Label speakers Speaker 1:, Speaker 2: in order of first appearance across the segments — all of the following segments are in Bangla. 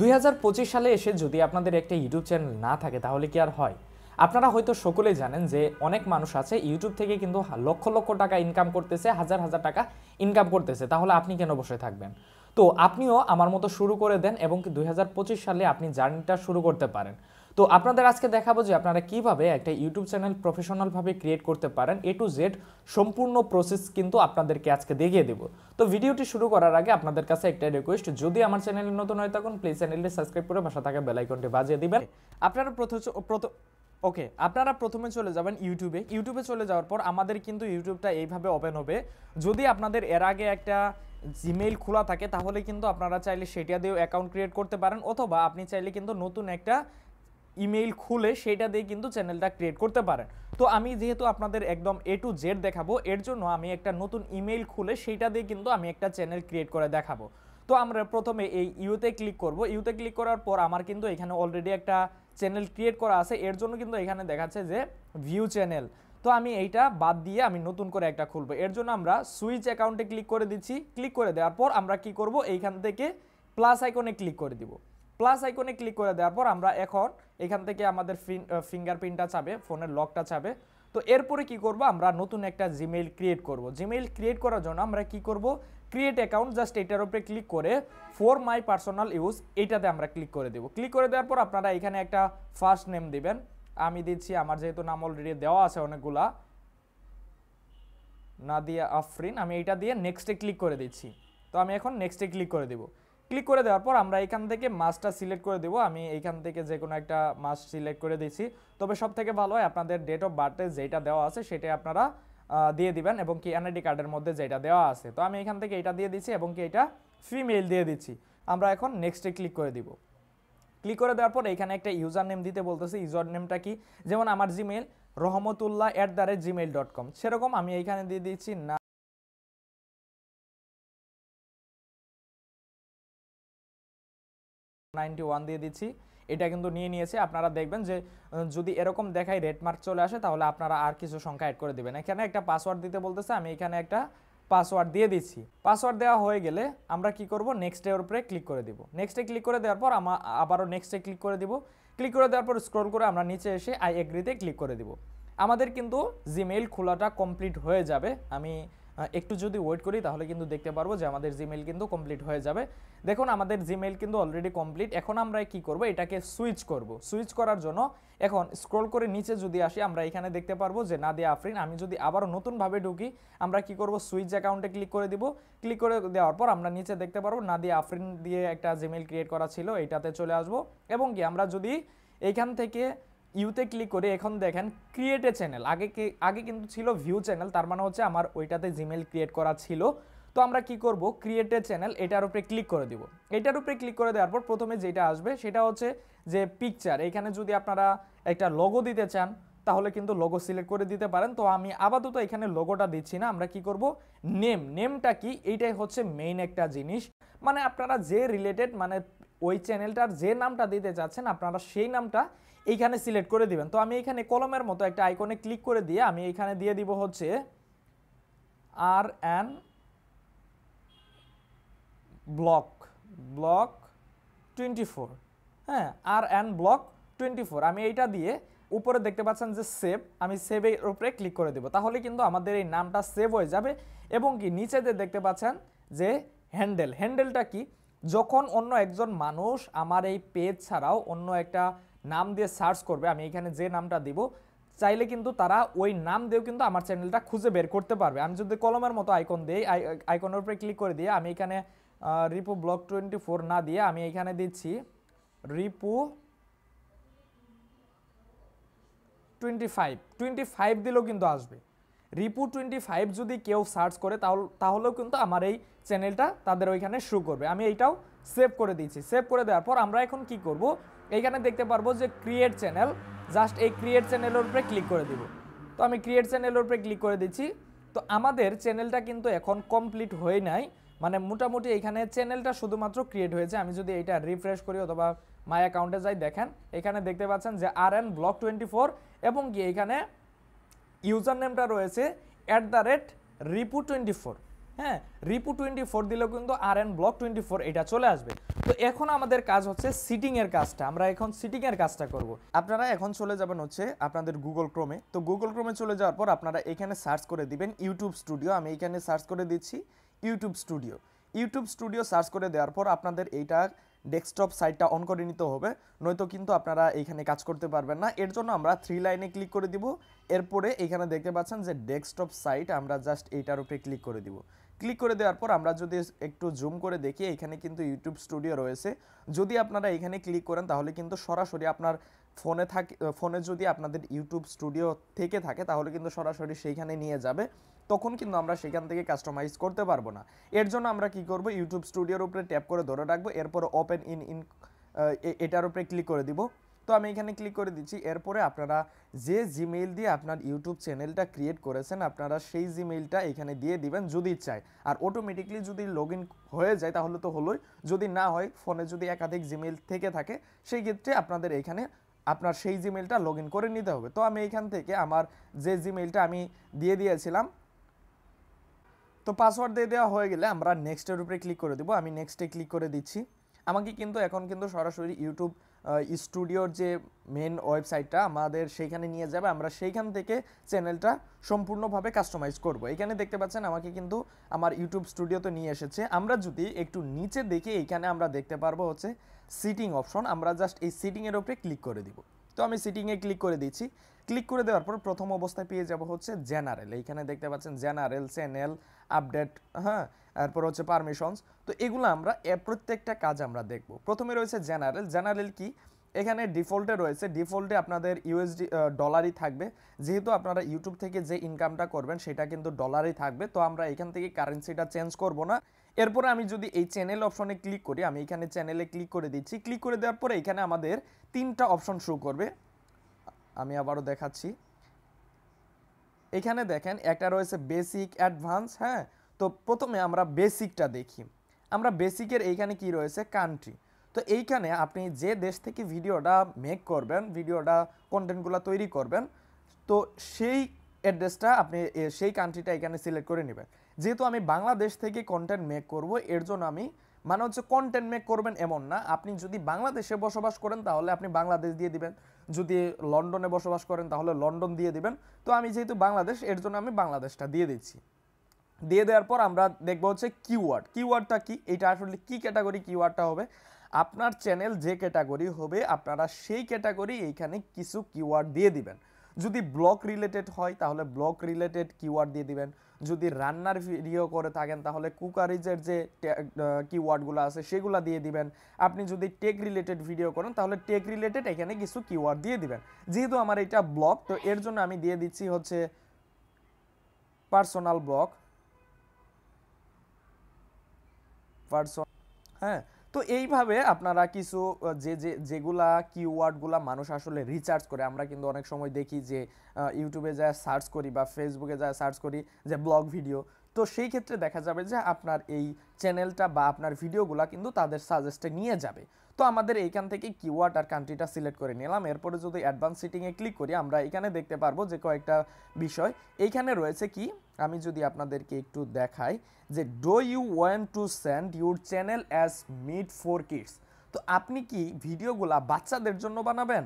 Speaker 1: 2025 সালে এসে যদি আপনাদের একটা ইউটিউব চ্যানেল না থাকে তাহলে কি আর হয়? আপনারা হয়তো সকলেই জানেন যে অনেক মানুষ আছে ইউটিউব থেকে কিন্তু লক্ষ লক্ষ টাকা ইনকাম করতেছে, হাজার হাজার টাকা ইনকাম করতেছে। তাহলে আপনি কেন বসে থাকবেন? তো আপনিও আমার মতো শুরু করে দেন এবং 2025 সালে আপনি জার্নিটা শুরু করতে পারেন। তো আপনাদের আজকে দেখাবো যে আপনারা কিভাবে একটা ইউটিউব চ্যানেল প্রফেশনালভাবে ক্রিয়েট করতে পারেন। A to Z সম্পূর্ণ প্রসেস কিন্তু আপনাদেরকে আজকে দেখিয়ে দেব। তো ভিডিওটি শুরু করার আগে আপনাদের কাছে একটা রিকোয়েস্ট, যদি আমার চ্যানেলে নতুন হয়ে থাকুন প্লিজ চ্যানেলটি সাবস্ক্রাইব করে পাশে থাকা বেল আইকনটি বাজিয়ে দিবেন। আপনারা প্রথমে চলে যাবেন ইউটিউবে চলে যাওয়ার পর আমাদের কিন্তু ইউটিউবটা এইভাবে ওপেন হবে। যদি আপনাদের এর আগে একটা জিমেইল খোলা থাকে তাহলে কিন্তু আপনারা চাইলে সেটা দিয়েও অ্যাকাউন্ট ক্রিয়েট করতে পারেন, অথবা আপনি চাইলে কিন্তু নতুন একটা ইমেইল খুলে সেটা দিয়ে কিন্তু চ্যানেলটা ক্রিয়েট করতে পারেন। তো আমি যেহেতু আপনাদের একদম A to Z দেখাবো, এর জন্য আমি একটা নতুন ইমেইল খুলে সেইটা দিয়ে কিন্তু আমি একটা চ্যানেল ক্রিয়েট করে দেখাবো। তো আমরা প্রথমে এই ইউতে ক্লিক করব। ইউতে ক্লিক করার পর আমার কিন্তু এখানে অলরেডি একটা চ্যানেল ক্রিয়েট করা আছে, এর জন্য কিন্তু এখানে দেখাচ্ছে যে ভিউ চ্যানেল। তো আমি এইটা বাদ দিয়ে আমি নতুন করে একটা খুলবো। এর জন্য আমরা সুইচ অ্যাকাউন্টে ক্লিক করে দিচ্ছি। ক্লিক করে দেওয়ার পর আমরা কি করব, এইখান থেকে প্লাস আইকনে ক্লিক করে দিব। প্লাস আইকনে ক্লিক করে দেওয়ার পর আমরা এখন এখান থেকে আমাদের ফিঙ্গারপ্রিন্টটা চাবে, ফোনের লকটা চাবে। তো এরপরে কি করব, আমরা নতুন একটা জিমেইল ক্রিয়েট করব। জিমেইল ক্রিয়েট করার জন্য আমরা কি করব, ক্রিয়েট অ্যাকাউন্ট জাস্ট এটার উপরে ক্লিক করে ফর মাই পার্সোনাল ইউজ এইটাতে আমরা ক্লিক করে দেব। ক্লিক করে দেওয়ার পর আপনারা এখানে একটা ফার্স্ট নেম দিবেন। আমি দিচ্ছি, আমার যেহেতু নাম অলরেডি দেওয়া আছে অনেকগুলা, নাদিয়া আফরিন। আমি এইটা দিয়ে নেক্সটে ক্লিক করে দিচ্ছি। তো আমি এখন নেক্সটে ক্লিক করে দেব। ক্লিক করে দেওয়ার পর আমরা এখান থেকে মাসটা সিলেক্ট করে দেব। আমি এইখান থেকে যে কোনো একটা মাস সিলেক্ট করে দিচ্ছি। তবে সব থেকে ভালো হয় আপনাদের ডেট অফ বার্থে যেটা দেওয়া আছে সেটাই আপনারা দিয়ে দিবেন, এবং কি এনআইডি কার্ডের মধ্যে যেটা দেওয়া আছে। তো আমি এখান থেকে এটা দিয়ে দিচ্ছি এবং কি এটা ফিমেল দিয়ে দিচ্ছি। আমরা এখন নেক্সটে ক্লিক করে দিব। ক্লিক করে দেওয়ার পর এখানে একটা ইউজার নেম দিতে বলতেছে। ইউজার নেমটা কি, যেমন আমার জিমেল rahmatullah@gmail.com, সেরকম আমি এইখানে দিয়ে দিচ্ছি 91 দিয়ে দিচ্ছি। এটা কিন্তু নিয়ে নিয়েছে। আপনারা দেখবেন যে যদি এরকম দেখায় রেড মার্ক চলে আসে তাহলে আপনারা আর কিছু সংখ্যা অ্যাড করে দিবেন। এখানে একটা পাসওয়ার্ড দিতে বলতেছে, আমি এখানে একটা পাসওয়ার্ড দিয়ে দিচ্ছি। পাসওয়ার্ড দেওয়া হয়ে গেলে আমরা কি করব, নেক্সটের উপরে ক্লিক করে দিব। নেক্সটে ক্লিক করে দেওয়ার পর আবারও নেক্সটে ক্লিক করে দিব। ক্লিক করে দেওয়ার পর স্ক্রল করে আমরা নিচে এসে আই এগ্রিতে ক্লিক করে দিব। আমাদের কিন্তু জিমেইল খোলাটা কমপ্লিট হয়ে যাবে। আমি একটু যদি ওয়েট করি তাহলে কিন্তু দেখতে পারবো যে আমাদের জিমেইল কিন্তু কমপ্লিট হয়ে যাবে। দেখুন আমাদের জিমেইল কিন্তু অলরেডি কমপ্লিট। এখন আমরা কি করব, এটাকে সুইচ করব। সুইচ করার জন্য এখন স্ক্রল করে নিচে যদি আসি আমরা এখানে দেখতে পারবো যে নাদিয়া আফরিন। আমি যদি আবারও নতুনভাবে ঢুকি আমরা কি করব, সুইচ অ্যাকাউন্টে ক্লিক করে দিব। ক্লিক করে দেওয়ার পর আমরা নিচে দেখতে পারবো নাদিয়া আফরিন দিয়ে একটা জিমেইল ক্রিয়েট করা ছিল, এইটাতে চলে আসব। এবং কি আমরা যদি এইখান থেকে ইউতে ক্লিক করে এখন দেখেন ক্রিয়েট এ চ্যানেল, আগে কিন্তু ছিল ভিউ চ্যানেল, তার মানে হচ্ছে আমার ওইটাতে জিমেইল ক্রিয়েট করা ছিল। তো আমরা কি করব, ক্রিয়েট এ চ্যানেল এটার উপরে ক্লিক করে দিব। এটার উপরে ক্লিক করে দেওয়ার পর প্রথমে যেটা আসবে সেটা হচ্ছে যে পিকচার। এখানে যদি আপনারা একটা লোগো দিতে চান তাহলে কিন্তু লোগো সিলেক্ট করে দিতে পারেন। তো আমি আপাতত এখানে লোগোটা দিচ্ছি না। আমরা কি করব, নেমটা কি, এইটাই হচ্ছে মেইন একটা জিনিস। মানে আপনারা যে রিলেটেড, মানে ওই চ্যানেলটার যে নামটা দিতে চাচ্ছেন আপনারা সেই নামটা এইখানে সিলেক্ট করে দিবেন। তো আমি এখানে কলমের মতো একটা আইকনে ক্লিক করে দিয়ে আমি এখানে দিয়ে দিব হচ্ছে RN ব্লক 24। হ্যাঁ, RN ব্লক 24। আমি এইটা দিয়ে উপরে দেখতে পাচ্ছেন যে সেভ, আমি সেভের উপরে ক্লিক করে দেব। তাহলে কিন্তু আমাদের এই নামটা সেভ হয়ে যাবে। এবং কি নিচে দেখতে পাচ্ছেন যে হ্যান্ডেলটা কি, যখন অন্য একজন মানুষ আমার এই পেজ ছাড়াও অন্য একটা নাম দিয়ে সার্চ করবে, আমি এখানে যে নামটা দিব চাইলে কিন্তু তারা ওই নাম দিয়েও কিন্তু আমার চ্যানেলটা খুঁজে বের করতে পারবে। আমি যদি কলমের মতো আইকন দিই, আইকনের উপরে ক্লিক করে দিয়ে আমি এখানে রিপু ব্লক 24 না দিয়ে আমি এখানে দিচ্ছি রিপু 25 দিলেও কিন্তু আসবে। রিপু 25 যদি কেউ সার্চ করে তাহলেও কিন্তু আমার এই চ্যানেলটা তাদের ওইখানে শো করবে। আমি এইটাও সেভ করে দিচ্ছি। সেভ করে দেওয়ার পর আমরা এখন কি করব, এইখানে দেখতে পারবো যে ক্রিয়েট চ্যানেল, জাস্ট এই ক্রিয়েট চ্যানেলের উপরে ক্লিক করে দিব। তো আমি ক্রিয়েট চ্যানেলের উপরে ক্লিক করে দিচ্ছি। তো আমাদের চ্যানেলটা কিন্তু এখন কমপ্লিট হয়ে নাই, মানে মোটামুটি এখানে চ্যানেলটা শুধুমাত্র ক্রিয়েট হয়েছে। আমি যদি এটা রিফ্রেশ করি অথবা মাই অ্যাকাউন্টে যাই, দেখেন এখানে দেখতে পাচ্ছেন যে RN ব্লক 24 এবং কি এখানে ইউজার নেমটা রয়েছে @ripu24। হ্যাঁ, রিপু 24 দিলেও কিন্তু RN ব্লক 24 এটা চলে আসবে। তো এখন আমাদের কাজ হচ্ছে সিটিং এর কাজটা, আমরা এখন সিটিং এর কাজটা করব। আপনারা এখন চলে যাবেন হচ্ছে আপনাদের গুগল ক্রোমে। তো গুগল ক্রোমে চলে যাওয়ার পর আপনারা এখানে সার্চ করে দিবেন ইউটিউব স্টুডিও। আমি এখানে সার্চ করে দিচ্ছি YouTube studio. YouTube studio search করে দেওয়ার পর আপনাদের এইটা ডেস্কটপ সাইটটা অন করে নিতে হবে, নয়তো কিন্তু আপনারা এইখানে কাজ করতে পারবেন না। এর জন্য আমরা 3 লাইনে ক্লিক করে দিব। এরপরে এখানে দেখতে পাচ্ছেন যে ডেস্কটপ সাইট, আমরা জাস্ট এইটার উপরে ক্লিক করে দিব। ক্লিক করে দেওয়ার পর আমরা যদি একটু জুম করে দেখি, এখানে কিন্তু ইউটিউব স্টুডিও রয়েছে। যদি আপনারা এখানে ক্লিক করেন তাহলে কিন্তু সরাসরি আপনার ফোনে যদি আপনাদের ইউটিউব স্টুডিও থেকে থাকে তাহলে কিন্তু সরাসরি সেইখানে নিয়ে যাবে, তখন কিন্তু আমরা সেখান থেকে কাস্টমাইজ করতে পারবো না। এর জন্য আমরা কি করব, ইউটিউব স্টুডিওর উপরে ট্যাপ করে ধরে রাখবো, এরপর ওপেন ইন এটার উপরে ক্লিক করে দিব। তো আমি এখানে ক্লিক করে দিচ্ছি। এরপরে আপনারা যে জিমেইল দিয়ে আপনার ইউটিউব চ্যানেলটা ক্রিয়েট করেছেন আপনারা সেই জিমেইলটা এখানে দিয়ে দিবেন যদি চাই। আর অটোমেটিকলি যদি লগ ইন হয়ে যায় তাহলে তো হলোই, যদি না হয় ফোনে যদি একাধিক জিমেইল থেকে থাকে সেই ক্ষেত্রে আপনাদের এখানে আপনার সেই জিমেইলটা লগ ইন করে নিতে হবে। তো আমি এখান থেকে আমার যে জিমেইলটা আমি দিয়ে দিয়েছিলাম, তো পাসওয়ার্ড দিয়ে দেওয়া হয়ে গেলে আমরা নেক্সটের উপরে ক্লিক করে দেবো। আমি নেক্সটে ক্লিক করে দিচ্ছি। আমাকে কিন্তু এখন কিন্তু সরাসরি ইউটিউব স্টুডিওর যে মেন ওয়েবসাইটটা আমাদের সেইখানে নিয়ে যাবে, আমরা সেইখান থেকে চ্যানেলটা সম্পূর্ণভাবে কাস্টমাইজ করব। এখানে দেখতে পাচ্ছেন আমাকে কিন্তু আমার ইউটিউব স্টুডিওতে নিয়ে এসেছে। আমরা যদি একটু নিচে দেখি এইখানে আমরা দেখতে পারবো হচ্ছে সিটিং অপশন, আমরা জাস্ট এই সিটিংয়ের উপরে ক্লিক করে দিব। তো আমি সিটিংয়ে ক্লিক করে দিচ্ছি। ক্লিক করে দেওয়ার পর প্রথম অবস্থায় পেয়ে যাব হচ্ছে জেনারেল। এইখানে দেখতে পাচ্ছেন জেনারেল, চ্যানেল, আপডেট, হ্যাঁ, তারপর হচ্ছে পারমিশনস। তো এগুলো আমরা প্রত্যেকটা কাজ আমরা দেখব। প্রথমে রয়েছে জেনারেল। জেনারেল কি, এখানে ডিফল্টে রয়েছে, ডিফল্টে আপনাদের ইউএসডি ডলারই থাকবে, যেহেতু আপনারা ইউটিউব থেকে যে ইনকামটা করবেন সেটা কিন্তু ডলারই থাকবে। তো আমরা এখান থেকে কারেন্সিটা চেঞ্জ করব না। এরপরে আমি যদি এই চ্যানেল অপশনে ক্লিক করি, আমি এখানে চ্যানেলে ক্লিক করে দিচ্ছি। ক্লিক করে দেওয়ার পরে এখানে আমাদের 3টা অপশন শো করবে। আমি আবারও দেখাচ্ছি। এখানে দেখেন একটা রয়েছে বেসিক, অ্যাডভান্স, হ্যাঁ। তো প্রথমে আমরা বেসিকটা দেখি। আমরা বেসিকের এইখানে কি রয়েছে, কান্ট্রি। তো এইখানে আপনি যে দেশ থেকে ভিডিওটা মেক করবেন, ভিডিওটা কন্টেন্টগুলো তৈরি করবেন, তো সেই অ্যাড্রেসটা আপনি সেই কান্ট্রিটা এখানে সিলেক্ট করে নেবেন। যেহেতু আমি বাংলাদেশ থেকে কন্টেন্ট মেক করব, এর জন্য আমি মানে হচ্ছে কন্টেন্ট মেক করবেন এমন না, আপনি যদি বাংলাদেশে বসবাস করেন তাহলে আপনি বাংলাদেশ দিয়ে দিবেন, যদি লন্ডনে বসবাস করেন তাহলে লন্ডন দিয়ে দিবেন। তো আমি যেহেতু বাংলাদেশ, এর জন্য আমি বাংলাদেশটা দিয়ে দিচ্ছি। দিয়ে দেওয়ার পর আমরা দেখব হচ্ছে কিওয়ার্ড। কিওয়ার্ডটা কি, এটা আসলে কি ক্যাটাগরি কিওয়ার্ডটা হবে, আপনার চ্যানেল যে ক্যাটাগরি হবে আপনারা সেই ক্যাটাগরি এইখানে কিছু কিওয়ার্ড দিয়ে দিবেন। যদি ব্লগ রিলেটেড হয় তাহলে ব্লগ রিলেটেড কিওয়ার্ড দিয়ে দিবেন। যদি রান্নার ভিডিও করে থাকেন তাহলে কুকারিজের যে কিওয়ার্ডগুলো আছে সেগুলো দিয়ে দিবেন। আপনি যদি টেক রিলেটেড ভিডিও করেন তাহলে টেক রিলেটেড এখানে কিছু কিওয়ার্ড দিয়ে দিবেন। যেহেতু আমার এটা ব্লগ, তো এর জন্য আমি দিয়ে দিচ্ছি হচ্ছে পার্সোনাল ব্লগ, হ্যাঁ। তো এইভাবে আপনারা কিছু যেগুলা কিওয়ার্ডগুলা মানুষ আসলে রিসার্চ করে, আমরা কিন্তু অনেক সময় দেখি যে ইউটিউবে যা সার্চ করি বা ফেসবুকে যা সার্চ করি যে ব্লগ ভিডিও, তো সেই ক্ষেত্রে দেখা যাবে যে আপনার এই চ্যানেলটা বা আপনার ভিডিওগুলা কিন্তু তাদের সাজেস্টে নিয়ে যাবে। তো আমাদের এইখান থেকে কিওয়ার্ড আর কান্ট্রিটা সিলেক্ট করে নিলাম। এরপরে যদি অ্যাডভান্স সেটিংয়ে ক্লিক করি আমরা এখানে দেখতে পারবো যে কয়েকটা বিষয় এইখানে রয়েছে। কি, আমি যদি আপনাদেরকে একটু দেখাই যে do you want to send your channel as made for kids. তো আপনি কি ভিডিওগুলা বাচ্চাদের জন্য বানাবেন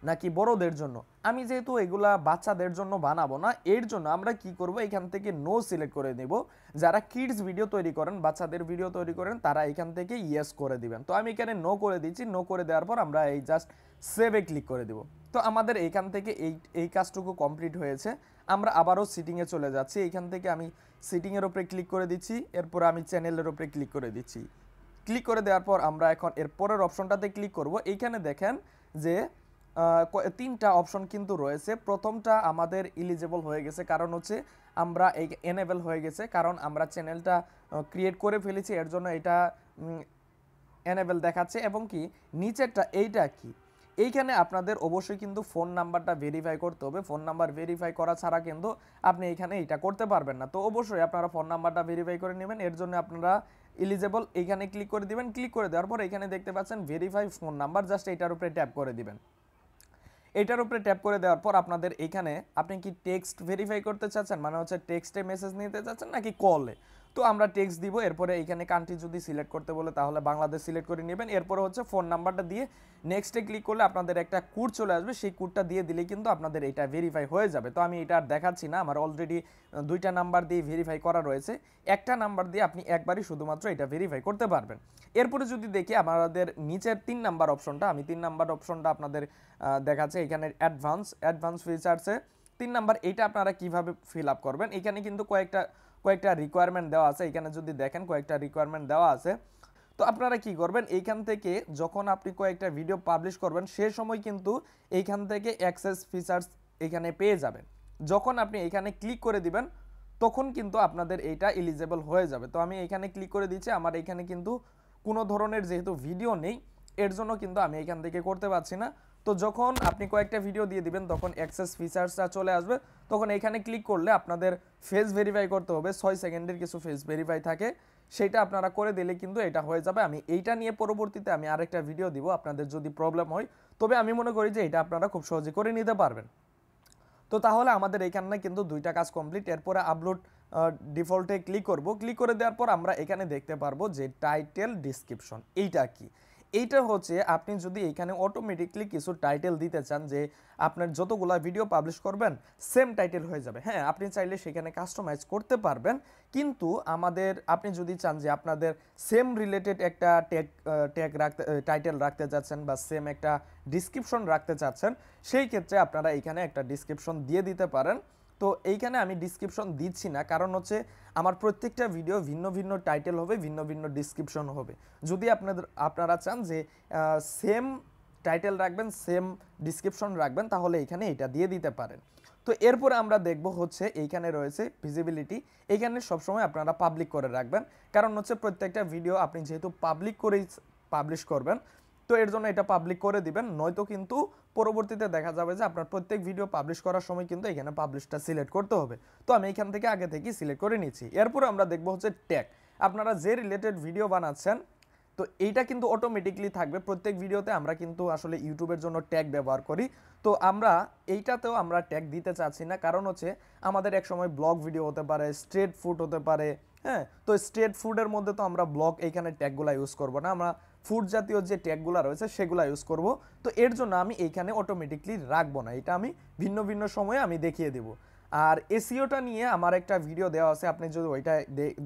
Speaker 1: নাকি বড়দের জন্য? আমি যেহেতু এগুলা বাচ্চাদের জন্য বানাবো না, এর জন্য আমরা কি করব, এখান থেকে নো সিলেক্ট করে দেব। যারা কিডস ভিডিও তৈরি করেন, বাচ্চাদের ভিডিও তৈরি করেন, তারা এখান থেকে ইয়েস করে দিবেন। তো আমি এখানে নো করে দিচ্ছি। নো করে দেওয়ার পর আমরা এই জাস্ট সেভে ক্লিক করে দেব। তো আমাদের এইখান থেকে এই কাজটুকু কমপ্লিট হয়েছে। আমরা আবারও সিটিংয়ে চলে যাচ্ছি। এইখান থেকে আমি সিটিংয়ের উপরে ক্লিক করে দিচ্ছি, এরপর আমি চ্যানেলের উপরে ক্লিক করে দিচ্ছি। ক্লিক করে দেওয়ার পর আমরা এখন এর পরের অপশনটাতে ক্লিক করব। এইখানে দেখেন যে 3টা অপশন কিন্তু রয়েছে। প্রথমটা আমাদের এলিজিবল হয়ে গেছে, কারণ হচ্ছে আমরা এই এনেবল হয়ে গেছে, কারণ আমরা চ্যানেলটা ক্রিয়েট করে ফেলেছি, এর জন্য এটা এনেবল দেখাচ্ছে। এবং কি নিচেরটা এইটা কি, এইখানে আপনাদের অবশ্যই কিন্তু ফোন নাম্বারটা ভেরিফাই করতে হবে। ফোন নাম্বার ভেরিফাই করা ছাড়া কিন্তু আপনি এখানে এটা করতে পারবেন না। তো অবশ্যই আপনারা ফোন নাম্বারটা ভেরিফাই করে নেবেন, এর জন্য আপনারা এলিজিবল এইখানে ক্লিক করে দিবেন। ক্লিক করে দেওয়ার পর এখানে দেখতে পাচ্ছেন ভেরিফাই ফোন নাম্বার, জাস্ট এটার উপরে ট্যাপ করে দিবেন। এটার উপরে ট্যাপ করে দেওয়ার পর আপনাদের এইখানে আপনি কি টেক্সট ভেরিফাই করতে চাচ্ছেন, মানে হচ্ছে টেক্সটে মেসেজ নিতে চাচ্ছেন নাকি কলে? তো তো আমরা টেক্সট দিব, এরপরে এখানে কান্ট্রি যদি সিলেক্ট করতে বলে তাহলে বাংলাদেশ সিলেক্ট করে নেবেন। এরপরে হচ্ছে ফোন নাম্বারটা দিয়ে নেক্সটে ক্লিক করলে আপনাদের একটা কোড চলে আসবে, সেই কোডটা দিয়ে দিলে কিন্তু আপনাদের এটা ভেরিফাই হয়ে যাবে। তো আমি এটা আর দেখাচ্ছি না, আমার অলরেডি 2টা নাম্বার দিয়ে ভেরিফাই করা রয়েছে, একটা নাম্বার দিয়ে আপনি একবারই শুধুমাত্র এটা ভেরিফাই করতে পারবেন। এরপরে যদি দেখি আমাদের নিচের 3 নাম্বার অপশনটা, আমি 3 নাম্বার অপশনটা আপনাদের দেখাচ্ছে এখানে অ্যাডভান্স ফিচার্সে 3 নাম্বার, এইটা আপনারা কিভাবে ফিল আপ করবেন। এখানে কিন্তু কয়েকটা রিকোয়ারমেন্ট দেওয়া আছে, এখানে যদি দেখেন কয়েকটা রিকোয়ারমেন্ট দেওয়া আছে। তো আপনারা কি করবেন, এইখান থেকে যখন আপনি কয়েকটা ভিডিও পাবলিশ করবেন সে সময় কিন্তু এইখান থেকে অ্যাক্সেস ফিচার্স এখানে পেয়ে যাবেন। যখন আপনি এখানে ক্লিক করে দিবেন তখন কিন্তু আপনাদের এইটা এলিজেবল হয়ে যাবে। তো আমি এখানে ক্লিক করে দিচ্ছি, আমার এখানে কিন্তু কোনো ধরনের যেহেতু ভিডিও নেই এর জন্য কিন্তু আমি এখান থেকে করতে পারছি না। তো যখন আপনি কয়েকটা ভিডিও দিয়ে দিবেন তখন অ্যাক্সেস ফিচার্সটা চলে আসবে, তখন এখানে ক্লিক করলে আপনাদের ফেস ভেরিফাই করতে হবে, 6 সেকেন্ডের কিছু ফেস ভেরিফাই থাকে, সেটা আপনারা করে দিলে কিন্তু এটা হয়ে যাবে। আমি এইটা নিয়ে পরবর্তীতে আমি আরেকটা ভিডিও দিব, আপনাদের যদি প্রবলেম হয়, তবে আমি মনে করি যে এটা আপনারা খুব সহজে করে নিতে পারবেন। তো তাহলে আমাদের এখানে কিন্তু 2টা কাজ কমপ্লিট। এরপরে আপলোড ডিফল্টে ক্লিক করব, ক্লিক করে দেওয়ার পর আমরা এখানে দেখতে পারবো যে টাইটেল ডিসক্রিপশন এইটা কি। এইটা হচ্ছে আপনি যদি এখানে অটোমেটিকলি কিছু টাইটেল দিতে চান যে আপনার যতগুলা ভিডিও পাবলিশ করবেন সেম টাইটেল হয়ে যাবে, হ্যাঁ আপনি চাইলে সেখানে কাস্টমাইজ করতে পারবেন। কিন্তু আপনি যদি চান যে আপনাদের সেম রিলেটেড একটা ট্যাগ রাখতে টাইটেল রাখতে চাচ্ছেন বা সেম একটা ডিসক্রিপশন রাখতে চাচ্ছেন, সেই ক্ষেত্রে আপনারা এখানে একটা ডিসক্রিপশন দিয়ে দিতে পারেন। তো এইখানে আমি ডিসক্রিপশন দিচ্ছি না, কারণ হচ্ছে আমার প্রত্যেকটা ভিডিও ভিন্ন ভিন্ন টাইটেল হবে, ভিন্ন ভিন্ন ডিসক্রিপশন হবে। যদি আপনারা চান যে সেম টাইটেল রাখবেন, সেম ডিসক্রিপশন রাখবেন, তাহলে এখানে এটা দিয়ে দিতে পারেন। তো এরপরে আমরা দেখব হচ্ছে এইখানে রয়েছে ভিজিবিলিটি, এইখানে সবসময় আপনারা পাবলিক করে রাখবেন, কারণ হচ্ছে প্রত্যেকটা ভিডিও আপনি যেহেতু পাবলিক করেই পাবলিশ করবেন, তো এর জন্য এটা পাবলিক করে দিবেন, নয়তো কিন্তু পরবর্তীতে দেখা যাবে যে আপনার প্রত্যেক ভিডিও পাবলিশ করার সময় কিন্তু এখানে পাবলিশটা সিলেক্ট করতে হবে। তো আমি এখান থেকে আগে থেকেই সিলেক্ট করে নিচ্ছি। এরপরে আমরা দেখব হচ্ছে ট্যাগ, আপনারা যে রিলেটেড ভিডিও বানাচ্ছেন তো এইটা কিন্তু অটোমেটিকলি থাকবে প্রত্যেক ভিডিওতে। আমরা কিন্তু আসলে ইউটিউবের জন্য ট্যাগ ব্যবহার করি, তো আমরা এইটাতেও আমরা ট্যাগ দিতে চাচ্ছি না, কারণ হচ্ছে আমাদের এক সময় ব্লগ ভিডিও হতে পারে, স্ট্রিট ফুড হতে পারে, হ্যাঁ তো স্ট্রিট ফুডের মধ্যে তো আমরা ব্লগ এইখানে ট্যাগগুলো ইউজ করব না, আমরা ফুড জাতীয় যে ট্যাগগুলো রয়েছে সেগুলো ইউজ করব। তো এর জন্য আমি এইখানে অটোমেটিকলি রাখবো না, এটা আমি ভিন্ন ভিন্ন সময়ে আমি দেখিয়ে দেব। আর এসইওটা নিয়ে আমার একটা ভিডিও দেওয়া আছে, আপনি যদি ওইটা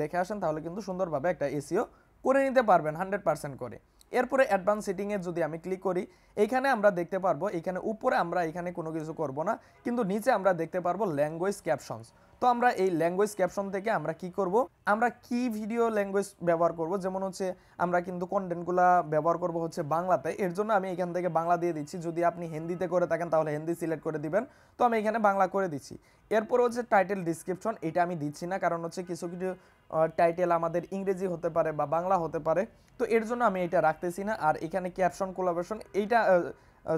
Speaker 1: দেখে আসেন তাহলে কিন্তু সুন্দরভাবে একটা এসইও করে নিতে পারবেন 100% করে। এরপরে অ্যাডভান্স সেটিংয়ে যদি আমি ক্লিক করি, এইখানে আমরা দেখতে পারবো, এখানে উপরে আমরা এখানে কোনো কিছু করব না, কিন্তু নিচে আমরা দেখতে পারবো ল্যাঙ্গুয়েজ ক্যাপশনস। তো আমরা এই ল্যাঙ্গুয়েজ ক্যাপশন থেকে আমরা কি করব, আমরা কি ভিডিও ল্যাঙ্গুয়েজ ব্যবহার করব, যেমন হচ্ছে আমরা কিন্তু কন্টেন্টগুলো ব্যবহার করব হচ্ছে বাংলাতে, এর জন্য আমি এখান থেকে বাংলা দিয়ে দিচ্ছি। যদি আপনি হিন্দিতে করে থাকেন তাহলে হিন্দি সিলেক্ট করে দিবেন, তো আমি এখানে বাংলা করে দিচ্ছি। এরপর হচ্ছে টাইটেল ডিসক্রিপশন, এটা আমি দিচ্ছি না, কারণ হচ্ছে কিছু কিছু টাইটেল আমাদের ইংরেজি হতে পারে বা বাংলা হতে পারে, তো এর জন্য আমি এটা রাখতেছি না। আর এখানে ক্যাপশন কোলাবোরেশন, এইটা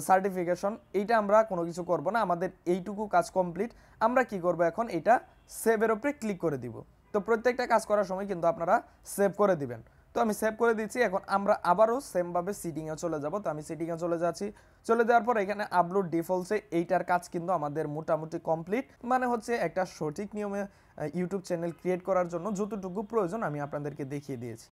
Speaker 1: সার্টিফিকেশন, এইটা আমরা কোনো কিছু করব না, আমাদের এইটুকু কাজ কমপ্লিট। আমরা কি করব এখন, এটা সেভের উপরে ক্লিক করে দিব। তো প্রত্যেকটা কাজ করার সময় কিন্তু আপনারা সেভ করে দিবেন। তো আমি সেভ করে দিচ্ছি। এখন আমরা আবারও সেমভাবে সিটিংয়ে চলে যাব। তো আমি সিটিংয়ে চলে যাচ্ছি, চলে যাওয়ার পর এখানে আপলোড ডিফল্টসে এইটার কাজ কিন্তু আমাদের মোটামুটি কমপ্লিট। মানে হচ্ছে একটা সঠিক নিয়মে ইউটিউব চ্যানেল ক্রিয়েট করার জন্য যতটুকু প্রয়োজন আমি আপনাদেরকে দেখিয়ে দিয়েছি।